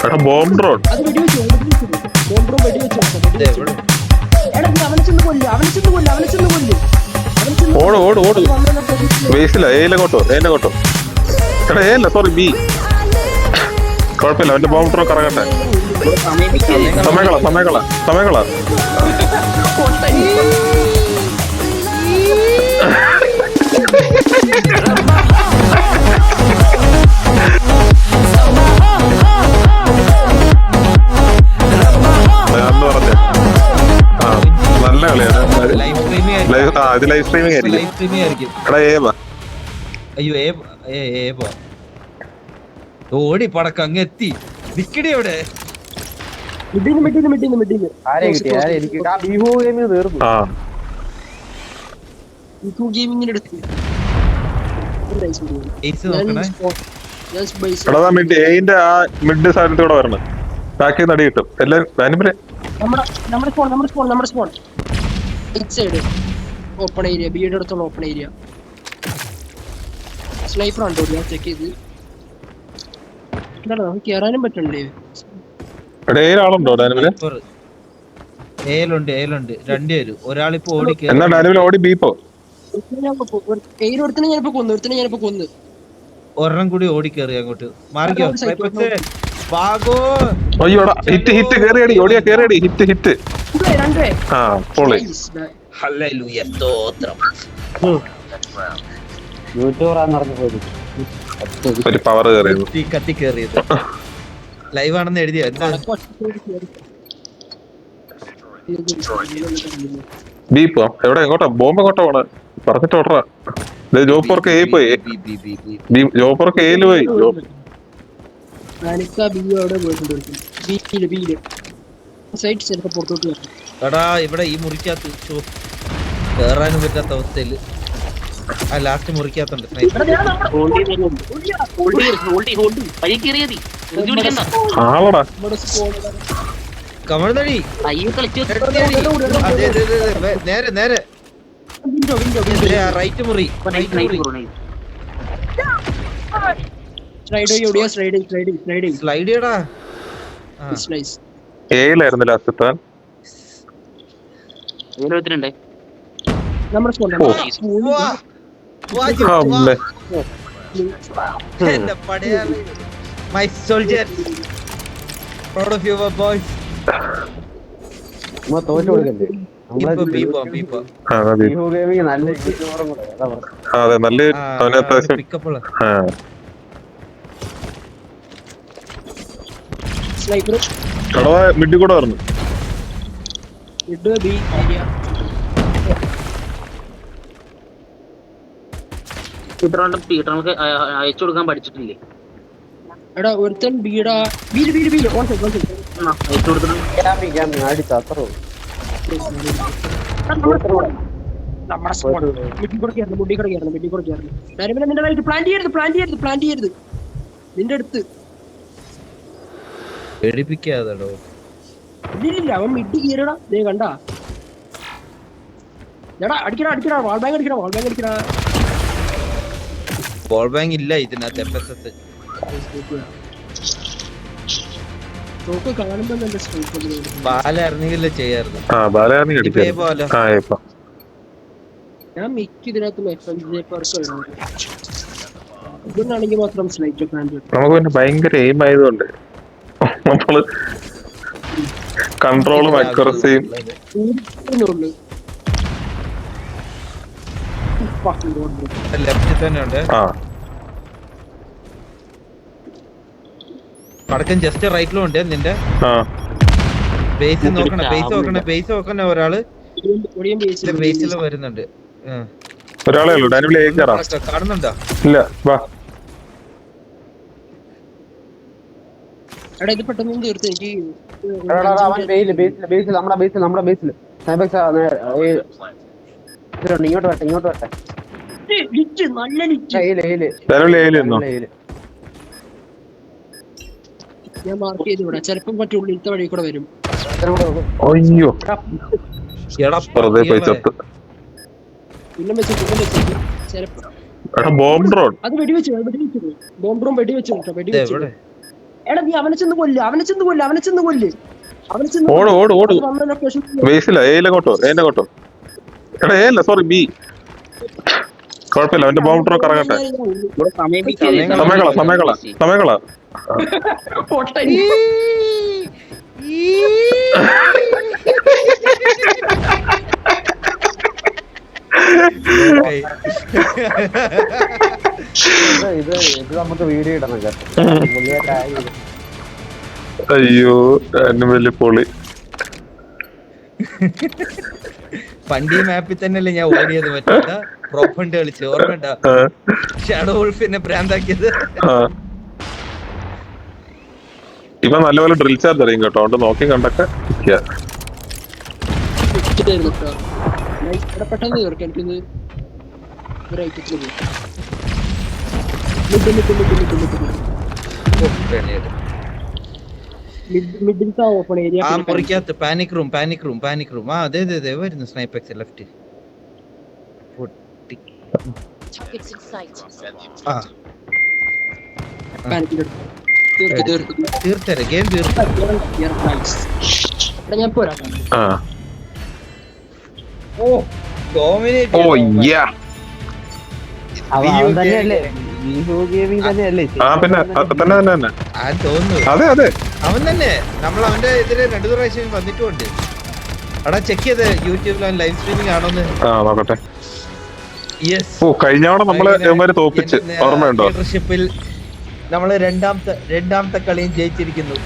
എടാ bomb drone. അത് വെടിവെച്ചു ബോംബ് ഡ്രോൺ വെടിവെച്ചു. എടാ നീ അവനെ ചെന്ന് കൊല്ലു. ഓട് ഓട് ഓട്. ബേസില ഏല കോട്ടോ എടാ ഏല സോറി ബി. കുഴപ്പമില്ല, അവന്റെ ബോംബ് ഡ്രോൺ കറങ്ങട്ടെ. സമയങ്ങള നല്ല കളിയാണ്. ഇത് ലൈവ് സ്ട്രീമിംഗ് ആയിരിക്കും. എടാ ഏവാ. അയ്യോ ഏബോ ഓടി പടക്ക അങ്ങ് എത്തി നിക്കടി അവിടെ. എന്റെ ആ മിഡ് സൈഡിലൂടെ വരണം. ബാക്കി നടി കിട്ടും എല്ലാരും. ഓപ്പൺ ഏരിയ ബിയുടെ അടുത്തുള്ള ഓപ്പൺ ഏരിയ. സ്നൈപ്പർ ഉണ്ടോ ഞാൻ ചെക്ക് ചെയ്ത്. എന്താണ് നമുക്ക് കേറാനും പറ്റണ്ടേ? ആളുണ്ടോ ഡാനിമില്? ഏലുണ്ട് രണ്ടുപേരും. ഒരാളിപ്പോ ഓടി ഓടി ബീപ്പോ ഞാനിപ്പോ കൊന്നു. ഒരെണ്ണം കൂടി ഓടി കയറി അങ്ങോട്ട് മാറിക്കോ. അയ്യോടാ ഹിറ്റ് കേറിയടി. ഓടിയാ കേറിയടി. ഹിറ്റ് ആ പൊളി. ഒരു പവർ കത്തി കേറിയത് ലൈവ് ആണെന്ന് എഴുതിയ എന്താ ബീപ്പോ എവിടെ എങ്ങോട്ടാ? ബോംബ് എങ്ങോട്ടാ പോണെ? പറഞ്ഞിട്ട് ഓടറാ. ജോപ്പർക്ക് ഏ പോയി. ജോപ്പർക്ക് ഏല് പോയി. എടാ ഇവിടെ ഈ മുറിക്കകത്ത് കേറാനും പറ്റാത്ത അവസ്ഥയില് ആ ലാസ്റ്റ് മുറിക്കകത്തുണ്ട്. ആളടാ കമഴ്ന്നടി നേരെ റൈറ്റ് മുറി. സ്ലൈഡ് ചെയ്യടാ. ഏലായിരുന്നു ലാസ്റ്റ് താൻ. My soldier, proud of you boys. അതെ നല്ല അത്യാവശ്യം. കടവ മിഡി കൂടെ പറഞ്ഞു. അയച്ചു കൊടുക്കാൻ പഠിച്ചിട്ടില്ലേ? എടാ ഒരുത്തൻ ബീഡാ ബീഡ് അയച്ചു പ്ലാൻ ചെയ്യരുത് നിന്റെ അടുത്ത് പേടിപ്പിക്കാതെടോ. ഇല്ല അവൻ മിഡ് കീറടാ. നീ കണ്ടാ? എടാ അടിക്കടാ വാൾ ബാങ്ക് അടിക്കടാ. ബോൾ ബാങ്ക് ഇല്ല ഇതിനകത്ത്. എഫ്എസ്എസ് ബാലായിരുന്നെങ്കിലേ ചെയ്യായിരുന്നു. ഞാൻ മിക്ക ഇതിനകത്ത് ഇതിനാണെങ്കിൽ മാത്രം സ്ലൈറ്റ് നമുക്ക് പിന്നെ ഭയങ്കര എയിം ആയതുകൊണ്ട് നമ്മള് കൺട്രോളും അക്യുറസിയും ലെഫ്റ്റിൽ തന്നെ ഉണ്ട്. പടക്കം ജസ്റ്റ് റൈറ്റിലും ഉണ്ട്. നിന്റെ ബേസ് നോക്കണേ. ഒരാള് ബേസിൽ വരുന്നുണ്ട്. ഒരാളേ ഉള്ളൂ. കാണുന്നുണ്ടോ? ഇല്ല. വാ എടാ ഇത് പെട്ടെന്ന് തീർത്ത് എനിക്ക് ഇങ്ങോട്ട് വരട്ടെ. ഞാൻ മാർക്ക് ചെയ്ത് വിടാം. ചിലപ്പം മറ്റേ ഉള്ളിലത്തെ വഴി കൂടെ വരും. അയ്യോ ബോംബ് ഡ്രോൺ അത് വെടിവെച്ചു. ബോംബ് ഡ്രോൺ വെടിവെച്ചു. എടാ നീ അവനെ ചെന്ന് കൊല്ല് ഓട് ഓട് ഓട് വന്ന ലൊക്കേഷൻ ബേസില എയിലെ കോട്ടോ എന്റെ കോട്ടോ എടാ എ അല്ല സോറി ബി കുഴപ്പമില്ല അവന്റെ ബോംബ് ട്രോ കറങ്ങട്ടെ സമയങ്ങളാ ഇത് നമുക്ക് വീഡിയോ ഇടണം കേട്ടോ. പുള്ളിയെ tag ചെയ്ത്. അയ്യോ എന്നെ വലിയ പൊളി പണ്ടി മാപ്പിൽ തന്നെയല്ലേ ഞാൻ ഓടിയത് മറ്റേ പ്രോപ്പണ്ട് കളിച്ച് ഓർമ്മണ്ട ഷാഡോ വോൾഫിനെ ഭ്രാന്താക്കിയത്. ഇവ നല്ലപോലെ ഡ്രിൽ ചാർജ് അറിയും കേട്ടോ, അതുകൊണ്ട് നോക്കി കണ്ടൊക്കെ പെട്ടെന്ന് തീർക്കാം എനിക്കിത് മിഡിൽത്തെ ഓപ്പൺ ഏരിയ ആ മുറിക്കകത്ത് പാനിക് റൂം ആ അതെ വരുന്നു സ്നൈപ്പെക്സ് ലെഫ്റ്റ് ആ തീർത്തരാം ഗെയിം തീർത്തു. ഞാൻ പോരാ ഓ ഡോമിനേറ്റ് ഓ യാ അവൻ തന്നെയല്ലേ വിഹു ഗെയിമിംഗ് തന്നെയല്ലേ ആ പിന്നെ തന്നെ ആ തോന്നുന്നു അതെ അതെ അവൻ തന്നെ. നമ്മൾ അവന്റെ ഇതില് 2 പ്രാവശ്യം വന്നിട്ടുണ്ട്. അവിടെ ചെക്ക് ചെയ്ത് യൂട്യൂബിൽ അവൻ ലൈവ് സ്ട്രീമിംഗ് ആണോന്ന്. ആ നോക്കട്ടെ. യെസ് ഓ കഴിഞ്ഞവണ നമ്മള് ഇവന്മാര് തോപ്പിച്ച് ഓർമ്മയുണ്ടോ? ലീഡർഷിപ്പിൽ നമ്മള് രണ്ടാമത്തെ കളിയും ജയിച്ചിരിക്കുന്നു.